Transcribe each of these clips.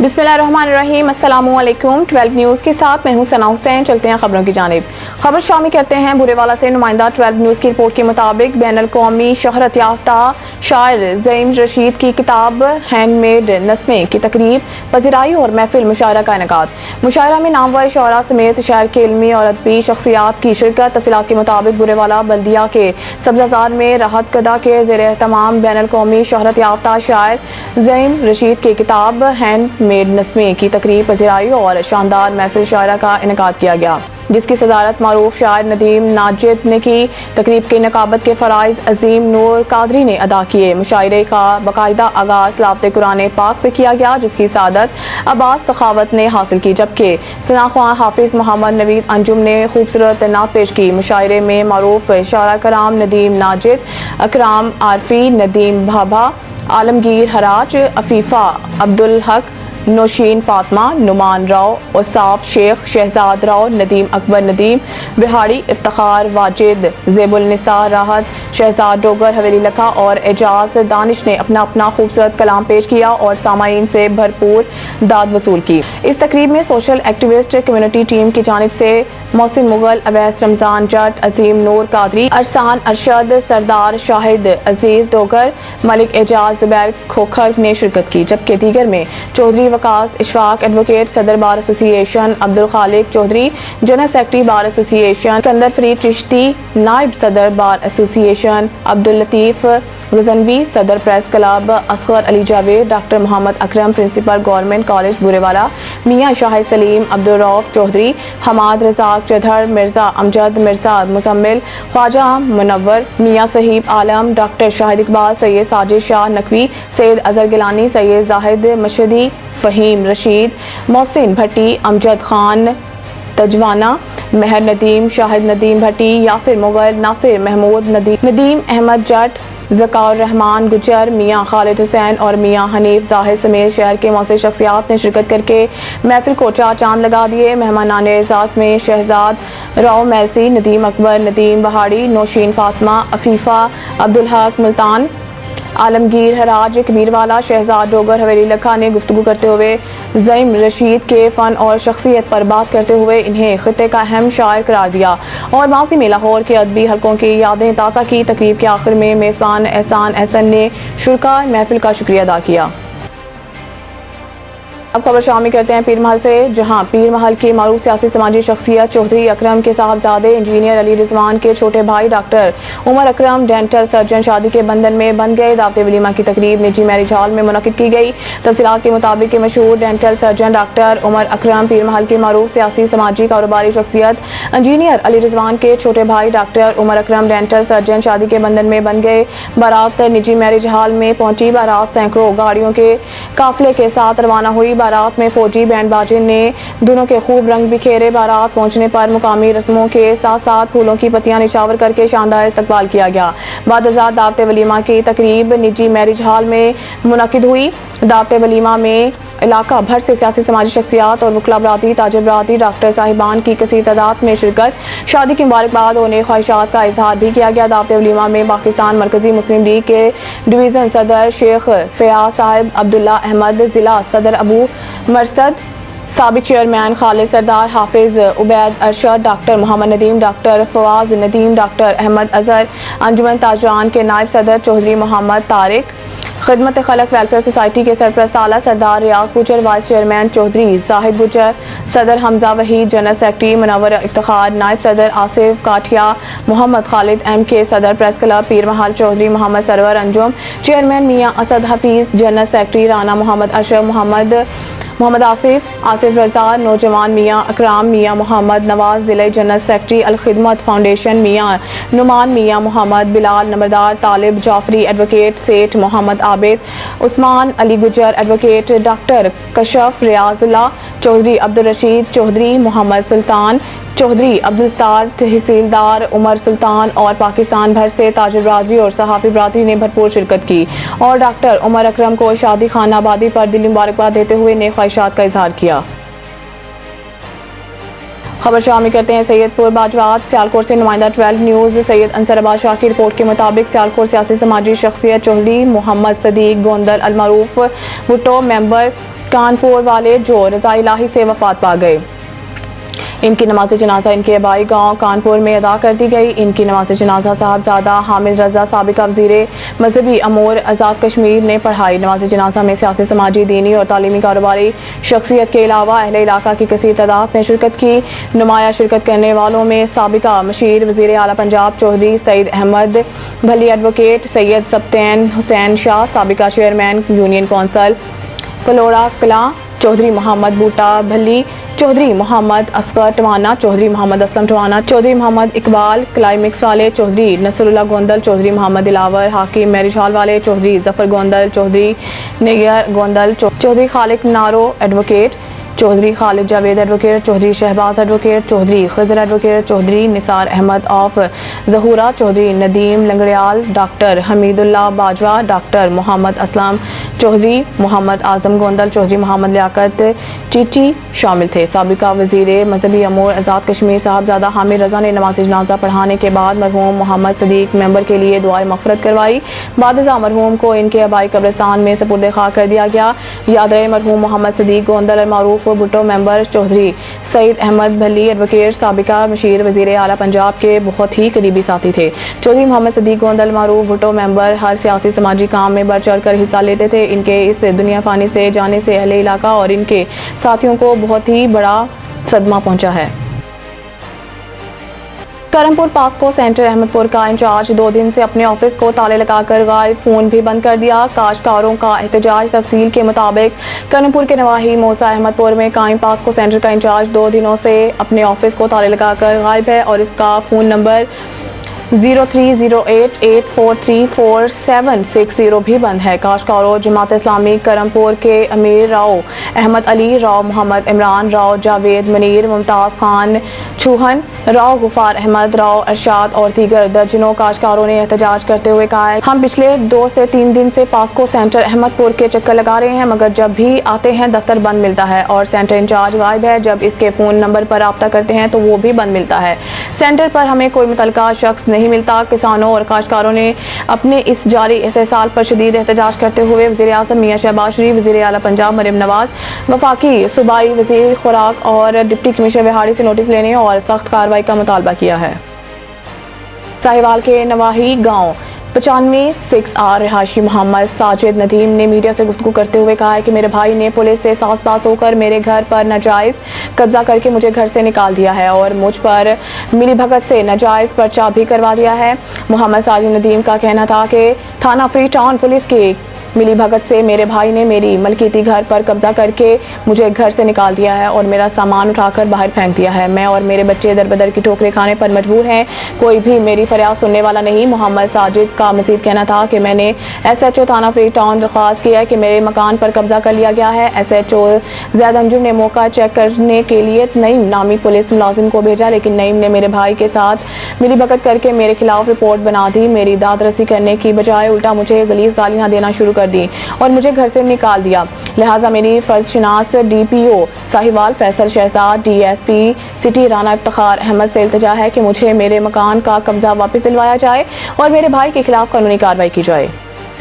बिस्मिल्लाहिर्रहमानिर्रहीम, अस्सलामुअलैकुम। 12 न्यूज़ के साथ मैं हूं सना हुसैन। चलते हैं खबरों की जानिब। खबर शामिल करते हैं बुरेवाला से। नुमाइंदा 12 न्यूज़ की रिपोर्ट के मुताबिक बैनुल कौमी शोहरत याफ्ता शायर ज़हीम रशीद की किताब हैंडमेड नस्में की तकरीब, पज़ीराई और महफिल मुशायरा का इनेकाद। मुशायरा में नामवर शोरा समेत शहर के इल्मी और अदबी शख्सियात की शिरकत। तफसीलात के मुताबिक बुरेवाला बल्दिया के सब्ज़ाज़ार में राहत कदा के ज़ेर एहतमाम बैनुल कौमी शोहरत याफ्ता शायर ज़हीम रशीद की किताब हैंडमेड नस्में की तकरीब, पज़ीराई और शानदार महफिल शायरा का इनेकाद किया गया, जिसकी सदारत मारूफ शायर नदीम नाजिद ने की। तकरीब के नकाबत के फ़राइज़ अजीम नूर कादरी ने अदा किए। मुशायरे का बाकायदा आगाज़ तिलावत कुरान पाक से किया गया, जिसकी सादत अब्बास सखावत ने हासिल की, जबकि सनाख्वां हाफिज़ मोहम्मद नवीद अंजुम ने खूबसूरत नात पेश की। मुशायरे में मारूफ शायरा कराम नदीम नाजिद, अकराम आरफी, नदीम भाभा, आलमगीर हराज, अफीफ़ा अब्दुल हक, नौशीन फातिमा, नुमान राव, औसाफ शेख, शहजाद राव, नदीम अकबर नदीम बिहाड़ी, इफ्तिखार वाजिद, ज़ेबुल निसा राहत, शहजाद डोगर हवेली लखा और एजाज दानिश ने अपना अपना खूबसूरत कलाम पेश किया और सामाईन से भरपूर दाद वसूल की। इस तकरीब में सोशल एक्टिविस्ट कम्युनिटी टीम की जानिब से मोहसिन मुगल, अवैस रमजान जट, अजीम नूर कादरी, अरसान अरशद, सरदार शाहिद अजीज डोगर, मलिक एजाज जुबैर खोखर ने शिरकत की, जबकि दीगर में चौधरी वकास इशफाक एडवोकेट, सदर bar association Abdul Khaliq Chaudhry, general secretary bar association Sikandar Farid Chishti, नायब सदर बार एसोसिएशन अब्दुल लतीफ गजनवी, सदर press club Asghar Ali Javed, doctor Mohammad Akram, principal government college Burewala, Mian Shahid Salim, Abdul Rauf Chaudhary, Hammad Razzaq Chaudhar, Mirza Amjad, Mirza Muzammil, Khwaja Munawwar, मियाँ सहीब आलम, डॉक्टर शाहिद इकबाल, सैयद साजिद शाह नकवी, सैयद अजहर गिलानी, सैयद जाहिद मशदी, फ़हीम रशीद, मोहसिन भट्टी, अमजद खान तजवाना, महर नदीम, शाहिद नदीम भट्टी, यासिर मुगल, नासिर महमूद, नदीम अहमद जट, ज़कार रहमान गुजर, मियाँ खालिद हुसैन और मियाँ हनीफ जाहिद समेत शहर के मौसूर शख्सियात ने शिरकत करके महफिल को चार चांद लगा दिए। मेहमानान एजाज़ में शहजाद राव मेलसी, नदीम अकबर, नदीम बहाड़ी, नौशीन फातिमा, अफीफ़ा अब्दुल हक मुल्तान, आलमगीर हराज कबीरवाला, शहजाद डोगर हवेली लखा ने गुफ्तगू करते हुए ज़हीम रशीद के फ़न और शख्सियत पर बात करते हुए इन्हें खित्ते का अहम शायर करार दिया और माजी में लाहौर के अदबी हलकों की यादें ताज़ा की। तकरीब के आखिर में मेज़बान एहसान अहसन ने शुरका महफिल का शुक्रिया अदा किया। अब खबर शामिल करते हैं पीर महल से, जहां पीर महल की मारूफ सियासी समाजी शख्सियत चौधरी अकरम के साहबजादे इंजीनियर अली रिजवान के छोटे भाई डॉक्टर उमर अकरम डेंटल सर्जन शादी के बंधन में बंध गए। दावत वलीमा की तकरीब निजी मैरिज हॉल में मुनक्किद की गई। तफसीलात के मुताबिक मशहूर डेंटल सर्जन डॉक्टर उमर अकरम पीर महल की मारूफ सियासी समाजी कारोबारी शख्सियत इंजीनियर अली रिजवान के छोटे भाई डॉक्टर उमर अकरम डेंटल सर्जन शादी के बंधन में बंध गए। बारात निजी मैरिज हॉल में पहुंची। बारात सैकड़ों गाड़ियों के काफिले के साथ रवाना हुई। बारात में फौजी बैंड बाजे ने दोनों के खूब रंग बिखेरे। बारात पहुंचने पर मुकामी रस्मों के साथ साथ फूलों की पत्तियां निछावर करके शानदार इस्तकबाल किया गया। बाद दावत वलीमा की तकरीब निजी मैरिज हॉल में मुनक्किद हुई। दावत वलीमा में इलाका भर से सियासी समाजी शख्सियात और वकला बरादरी, ताजिर बरादरी, डॉक्टर साहिबान की कसीर तादाद में शिरकत, शादी की मुबारकबाद और नेक ख्वाहिशात का इजहार भी किया गया। दावत वलीमा में पाकिस्तान मरकजी मुस्लिम लीग के डिवीज़न सदर शेख फयाज साहिब, अब्दुल्ला अहमद, जिला सदर अबू मरसद, साबिक chairman Khalid Sardar, Hafiz Ubaid Arshad, doctor Mohammad Nadeem, doctor Fawaz Nadeem, doctor Ahmad Azhar, अंजुमन ताजरान के नायब सदर चौधरी मोहम्मद तारिक, खिदमत खलक वेलफेयर सोसाइटी के सरपरस्त आला सरदार रियाज गुजर, वाइस चेयरमैन चौधरी जाहिद गुजर, सदर हमजा वहीद, जनरल सेक्रेटरी मुनव्वर इफ्तिखार, नायब सदर आसिफ काठिया, मोहम्मद खालिद एम के, सदर प्रेस क्लब पीर महल चौधरी मोहम्मद सरवर अंजुम, चेयरमैन मियाँ असद हफीज, जनरल सेक्रेटरी राना मोहम्मद अशरफ, मोहम्मद आसिफ रजा, नौजवान मियाँ अकराम, मियाँ मोहम्मद नवाज, जिले जनरल सेक्रेटरी अल खिदमत फाउंडेशन मियाँ नुमान, मियाँ मोहम्मद बिलाल नंबरदार, तालिब जाफरी एडवोकेट, सेठ मोहम्मद आबिद, उस्मान अली गुजर एडवोकेट, डॉक्टर कशफ रियाजुल्लाह चौधरी, अब्दुल रशीद चौधरी, मोहम्मद सुल्तान चौधरी, अब्दुल सत्तार तहसीलदार, उमर सुल्तान और पाकिस्तान भर से ताजिर बरादरी और सहाफ़ी बरादरी ने भरपूर शिरकत की और डॉक्टर उमर अकरम को शादी खाना आबादी पर दिली मुबारकबाद देते हुए नेक ख्वाहिशात का इजहार किया। खबर शामिल करते हैं सैयदपुर बाजवात सियालकोट से। नुमाइंदा 12 न्यूज़ सैयद अंसर अब्बास शाह की रिपोर्ट के मुताबिक सियालकोट सियासी समाजी शख्सियत चौधरी मोहम्मद सदीक गोंदल अलमारूफ भुट्टो मेंबर कानपुर वाले जो रज़ा इलाही से वफात पा गए। इनकी नमाज जनाजा इनके आबाई गांव कानपुर में अदा कर दी गई। इनकी नमाज जनाजा साहबजादा हामिद रजा साबिका वज़ीर मजहबी अमूर आज़ाद कश्मीर ने पढ़ाई। नमाज जनाजा में सियासी, समाजी, दीनी और तालीमी कारोबारी शख्सियत के अलावा अहले इलाका की कसीर तादाद ने शिरकत की। नुमाया शिरकत करने वालों में साबिका मशीर वज़ीर आला पंजाब चौधरी सईद अहमद भली, एडवोकेट सैयद सब्तैन हुसैन शाह, साबिका chairman union council Paloda Kalan Chaudhry Mohammad Boota Bhali, Chaudhry Mohammad Asghar Tawana, Chaudhary Mohammad Aslam Tawana, Chaudhary Mohammad Iqbal क्लाइमिक्स वाले, चौधरी नसरुल्लाह गोंदल, चौधरी मोहम्मद दिलावर हाकिम मैरिज हॉल वाले, चौधरी जफर गोंदल, चौधरी निगर Gondal, Chaudhry Khaliq Naro advocate, Chaudhry Khalid Javed advocate, Chaudhry Shahbaz advocate, Chaudhry Khizar advocate, Chaudhry Nisar Ahmad of Jahura, Chaudhry Nadeem Langrial, doctor Hamidullah Bajwa, doctor Mohammad Aslam Chaudhry, Mohammad Azam Gondal, Chaudhry Mohammad Liaquat टीटी शामिल थे। साबिका वज़ीर मजहबी अमूर आज़ाद कश्मीर साहबजादा हामिद रज़ा ने नमाज जनाजा पढ़ाने के बाद मरहूम मोहम्मद सदीक मेंबर के लिए दुआए मग़फ़िरत करवाई। बादशाह मरहूम को इनके आबाई कब्रिस्तान में सुपुर्द खाक कर दिया गया। याद रहे मरहूम मोहम्मद सदीक गोंदल मारूफ Bhutto member, Chaudhary Saeed Ahmad Bhali advocate, साबिका machine वज़ीर आला पंजाब के बहुत ही करीबी साथी थे। चौधरी मोहम्मद सदीक गोंदल मारूफ भुट्टो मेंबर हर सियासी समाजी काम में बढ़ चढ़ कर हिस्सा लेते थे। इनके इस दुनिया फानी से जाने से अहले इलाका और इनके साथियों को बहुत ही बड़ा सदमा पहुंचा है। करमपुर पास्को सेंटर अहमदपुर का इंचार्ज 2 दिन से अपने ऑफिस को ताले लगाकर गायब, फोन भी बंद कर दिया। काश्तकारों का एहतजाज। तफसील के मुताबिक करमपुर के नवाही मौसा अहमदपुर में कायम पास्को सेंटर का इंचार्ज 2 दिनों से अपने ऑफिस को ताले लगाकर गायब है और इसका फ़ोन नंबर 0308843470 भी बंद है। काश्तकारों जमात इस्लामी करमपुर के अमीर राव अहमद अली, राव मोहम्मद इमरान, राव जावेद मनीर, मुमताज़ खान चूहन, राव गुफार अहमद, राव अरशाद और दीगर दर्जनों काश्तकारों ने एहतजाज करते हुए कहा है, हम पिछले 2 से 3 दिन से पास्को सेंटर अहमदपुर के चक्कर लगा रहे हैं, मगर जब भी आते हैं दफ्तर बंद मिलता है और सेंटर इंचार्ज गायब है। जब इसके फ़ोन नंबर पर रब्ता करते हैं तो वो भी बंद मिलता है। सेंटर पर हमें कोई मुतलका शख्स नहीं मिलता। किसानों और काश्तकारों ने अपने इस जारी एहतसाल पर शदीद एहतजाज करते हुए वज़ीर आज़म मियां शहबाज शरीफ, वज़ीर आला पंजाब मरियम नवाज, वफाकी सूबाई वज़ीर खुराक और डिप्टी कमिश्नर बिहाड़ी से नोटिस लेने और सख्त कार्रवाई का मुतालबा किया है। साहिवाल के नवाही गाँव 95-6R रिहायशी मोहम्मद साजिद नदीम ने मीडिया से गुफ्तगू करते हुए कहा है कि मेरे भाई ने पुलिस से साज़बाज़ होकर मेरे घर पर नाजायज़ कब्जा करके मुझे घर से निकाल दिया है और मुझ पर मिली भगत से नाजायज़ पर्चा भी करवा दिया है। मोहम्मद साजिद नदीम का कहना था कि थाना फ्री टाउन पुलिस की मिली भगत से मेरे भाई ने मेरी मलकीती घर पर कब्जा करके मुझे घर से निकाल दिया है और मेरा सामान उठाकर बाहर फेंक दिया है। मैं और मेरे बच्चे दर बदर की ठोकरें खाने पर मजबूर हैं, कोई भी मेरी फरियाद सुनने वाला नहीं। मोहम्मद साजिद का मजीद कहना था कि मैंने SHO थाना फ्री टाउन दरख्वास्त किया है कि मेरे मकान पर कब्जा कर लिया गया है। SHO ज़ैद अंजुम ने मौका चेक करने के लिए नईम नामी पुलिस मुलाजिम को भेजा, लेकिन नईम ने मेरे भाई के साथ मिली भगत करके मेरे खिलाफ रिपोर्ट बना दी। मेरी दाद रसी करने की बजाय उल्टा मुझे गलीज गालियाँ देना शुरू दी और मुझे घर से निकाल दिया। लिहाजा मेरी फर्ज शनास DPO Sahiwal Faisal Shahzad, DSP city Rana Iftikhar Ahmed से इल्तिजा है कि मुझे मेरे मकान का कब्जा वापस दिलवाया जाए और मेरे भाई के खिलाफ कानूनी कार्रवाई की जाए।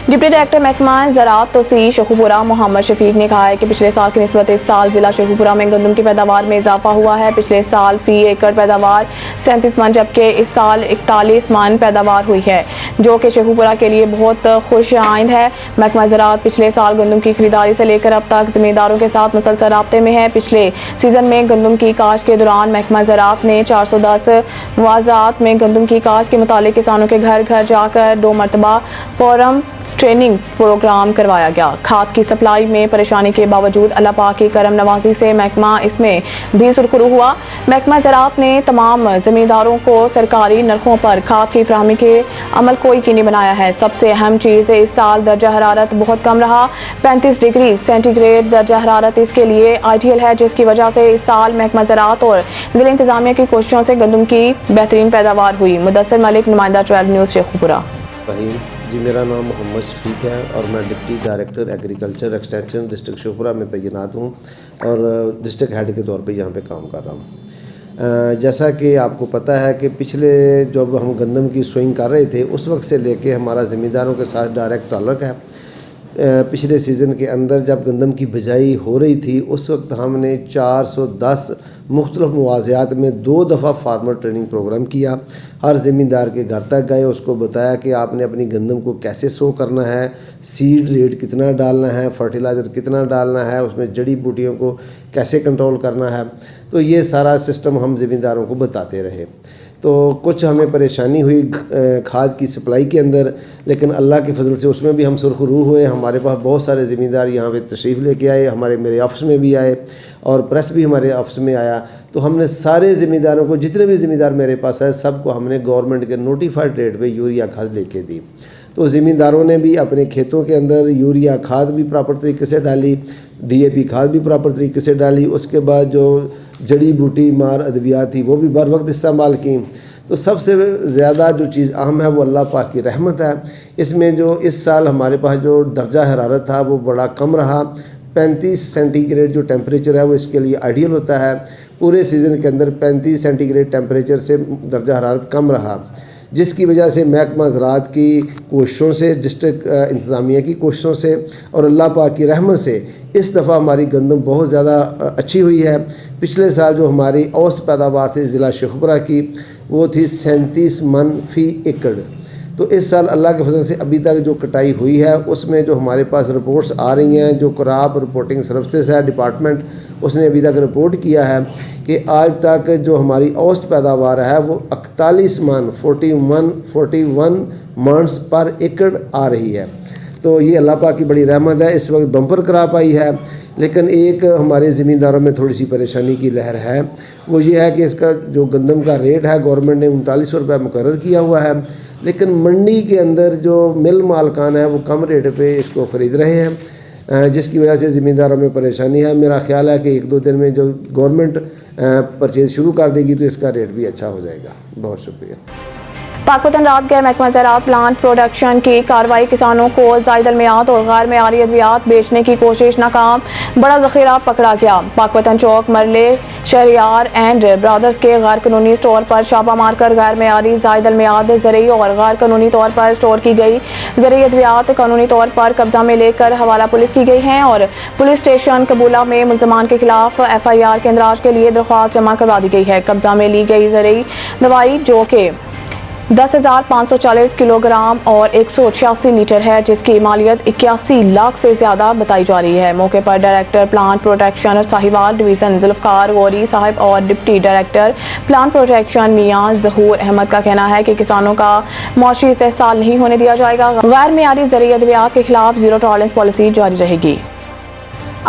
डिप्टी डायरेक्टर महकमा ज़राअत तोसी शेखुपुरा मोहम्मद शफीक ने कहा है कि पिछले साल की निस्बत इस साल जिला शेखुपुरा में गंदम की पैदावार में इजाफा हुआ है। पिछले साल फी एकड़ पैदावार 37 मन जबकि इस साल 41 मन पैदावार हुई है, जो कि शेखुपुरा के लिए बहुत खुश आइंद है। महकमा ज़राअत पिछले साल गंदम की खरीदारी से लेकर अब तक ज़मींदारों के साथ मुसलसल राब्ते में है। पिछले सीजन में गंदम की काश्त के दौरान महकमा ज़राअत ने 410 मुआवजात में गंदम की काश्त के मुतालिक किसानों के घर घर जाकर 2 मरतबा फोरम ट्रेनिंग प्रोग्राम करवाया गया। खाद की सप्लाई में परेशानी के बावजूद अल्लाह पाक की करम नवाजी से महकमा इसमें भी सुरखरू हुआ। महकमा ज़राअत ने तमाम ज़मींदारों को सरकारी नरखों पर खाद की फराहमी के अमल को यकीनी बनाया है। सबसे अहम चीज़ इस साल दर्जा हरारत बहुत कम रहा, 35 डिग्री सेंटीग्रेड दर्जा हरारत इसके लिए आइडियल है, जिसकी वजह से इस साल महकमा ज़राअत और ज़िला इंतज़ामिया की कोशिशों से गंदम की बेहतरीन पैदावार हुई। मुदस्सिर मलिक, नुमाइंदा 12 न्यूज़ शेखुपुरा। जी, मेरा नाम मोहम्मद शफीक है और मैं deputy director agriculture extension district Sheikhupura में तैनात हूँ और डिस्ट्रिक्ट हेड के तौर पे यहाँ पे काम कर रहा हूँ। जैसा कि आपको पता है कि पिछले जब हम गंदम की सोइंग कर रहे थे उस वक्त से लेके हमारा ज़मींदारों के साथ डायरेक्ट ताल्लुक़ है। پچھلے سیزن کے اندر جب گندم کی بجائی ہو رہی تھی اس وقت ہم نے 410 مختلف مواضعات میں 2 دفعہ فارمر ٹریننگ پروگرام کیا. ہر زمیندار کے گھر تک گئے, اس کو بتایا کہ آپ نے اپنی گندم کو کیسے سو کرنا ہے, سیڈ ریٹ کتنا ڈالنا ہے, فرٹیلائزر کتنا ڈالنا ہے, اس میں جڑی بوٹیوں کو کیسے کنٹرول کرنا ہے. تو یہ سارا سسٹم ہم زمینداروں کو بتاتے رہے. تو کچھ ہمیں پریشانی ہوئی کھاد کی سپلائی کے اندر, لیکن اللہ کے فضل سے اس میں بھی ہم سرخ روح ہوئے. ہمارے پاس بہت سارے زمیندار یہاں پہ تشریف لے کے آئے, میرے آفس میں بھی آئے اور پریس بھی ہمارے آفس میں آیا. تو ہم نے سارے زمینداروں کو, جتنے بھی زمیندار میرے پاس آئے, سب کو ہم نے گورنمنٹ کے نوٹیفائڈ ریٹ پہ یوریا کھاد لے کے دی. تو زمینداروں نے بھی اپنے کھیتوں کے اندر یوریا کھاد بھی پراپر طریقے سے ڈالی, ڈی اے پی کھاد بھی پراپر طریقے سے ڈالی. اس کے بعد جو جڑی بوٹی مار ادویات تھی وہ بھی بر وقت استعمال کی. تو سب سے زیادہ جو چیز اہم ہے وہ اللہ پاک کی رحمت ہے. اس میں جو اس سال ہمارے پاس جو درجہ حرارت تھا وہ بڑا کم رہا. 35 سینٹی گریڈ جو ٹیمپریچر ہے وہ اس کے لیے آئیڈیل ہوتا ہے. پورے سیزن کے اندر 35 سینٹی گریڈ ٹیمپریچر سے درجہ حرارت کم رہا, جس کی وجہ سے محکمہ زراعت کی کوششوں سے, ڈسٹرکٹ انتظامیہ کی کوششوں سے اور اللہ پاک کی رحمت سے اس دفعہ ہماری گندم بہت زیادہ اچھی ہوئی ہے. پچھلے سال جو ہماری اوسط پیداوار تھی ضلع شیخوپورہ کی وہ تھی 37 من فی ایکڑ. تو اس سال اللہ کے فضل سے ابھی تک جو کٹائی ہوئی ہے اس میں جو ہمارے پاس رپورٹس آ رہی ہیں, جو کراپ رپورٹنگ سروسز ہے ڈپارٹمنٹ, اس نے ابھی تک رپورٹ کیا ہے کہ آج تک جو ہماری اوسط پیداوار ہے وہ 41 منس پر ایکڑ آ رہی ہے. تو یہ اللہ پاک کی بڑی رحمت ہے. اس وقت بمپر کراپ آئی ہے, لیکن ایک ہمارے زمینداروں میں تھوڑی سی پریشانی کی لہر ہے. وہ یہ ہے کہ اس کا جو گندم کا ریٹ ہے گورنمنٹ نے 3900 روپے مقرر کیا ہوا ہے, لیکن منڈی کے اندر جو مل مالکان ہے وہ کم ریٹ پہ اس کو خرید رہے ہیں, جس کی وجہ سے زمینداروں میں پریشانی ہے. میرا خیال ہے کہ 1-2 دن میں جو گورنمنٹ پرچیز شروع کر دے گی تو اس کا ریٹ بھی اچھا ہو جائے گا. بہت شکریہ. پاک وطن رات گئے محکمہ زراعت پلانٹ پروڈکشن کی کارروائی, کسانوں کو زائد المیعاد اور غیر معیاری ادویات بیچنے کی کوشش ناکام, بڑا ذخیرہ پکڑا گیا. پاک وطن چوک مرلے شہریار اینڈ برادرز کے غیر قانونی اسٹور پر چھاپہ مار کر غیر معیاری زائد المیعاد زرعی اور غیر قانونی طور پر اسٹور کی گئی زرعی ادویات قانونی طور پر قبضہ میں لے کر حوالہ پولیس کی گئی ہیں, اور پولیس اسٹیشن قبولہ میں ملزمان کے خلاف FIR کے اندراج کے لیے درخواست جمع کروا دی گئی ہے. قبضہ میں لی گئی زرعی دوائی جو کہ 10,540 کلو گرام اور 186 لیٹر ہے, جس کی مالیت 81 لاکھ سے زیادہ بتائی جا رہی ہے. موقع پر director plant protection Sahiwal division Zulfiqar Ghauri صاحب اور ڈپٹی ڈائریکٹر پلانٹ پروٹیکشن میاں ظہور احمد کا کہنا ہے کہ کسانوں کا معاشی استحصال نہیں ہونے دیا جائے گا. غیر معیاری زرعی ادویات کے خلاف زیرو ٹالرنس پالیسی جاری رہے گی.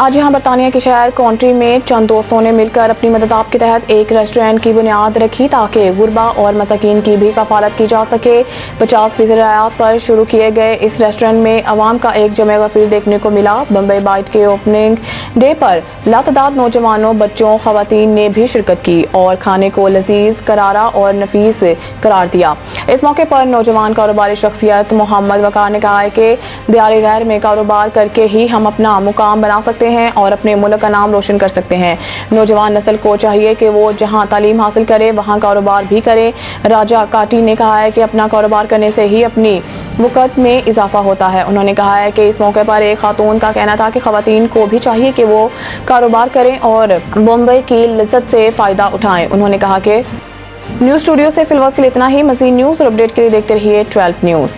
آج یہاں برطانیہ کے شہر کونٹری میں چند دوستوں نے مل کر اپنی مدد آپ کے تحت ایک ریسٹورینٹ کی بنیاد رکھی تاکہ غربا اور مساکین کی بھی کفالت کی جا سکے. 50% رعایت پر شروع کیے گئے اس ریسٹورینٹ میں عوام کا ایک جمع غفیر دیکھنے کو ملا. بمبئی بائٹ کے اوپننگ ڈے پر لاتعداد نوجوانوں, بچوں, خواتین نے بھی شرکت کی اور کھانے کو لذیذ, کرارا اور نفیس قرار دیا. اس موقع پر نوجوان کاروباری شخصیت محمد وقار نے کہا ہے کہ دیار غیر میں کاروبار کر کے ہی ہم اپنا مقام بنا سکتے ہیں اور اپنے ملک کا نام روشن کر سکتے ہیں. نوجوان نسل کو چاہیے کہ وہ جہاں تعلیم حاصل کرے وہاں کاروبار بھی کرے. راجا کاٹی نے کہا ہے کہ اپنا کاروبار کرنے سے ہی اپنی وقت میں اضافہ ہوتا ہے. انہوں نے کہا ہے کہ اس موقع پر ایک خاتون کا کہنا تھا کہ خواتین کو بھی چاہیے کہ وہ کاروبار کریں اور بمبئی کی لذت سے فائدہ اٹھائیں. انہوں نے کہا کہ نیوز اسٹوڈیو سے فی الوقت کے لیے اتنا ہی. مزید نیوز اور اپڈیٹ کے لیے دیکھتے رہیے 12 نیوز.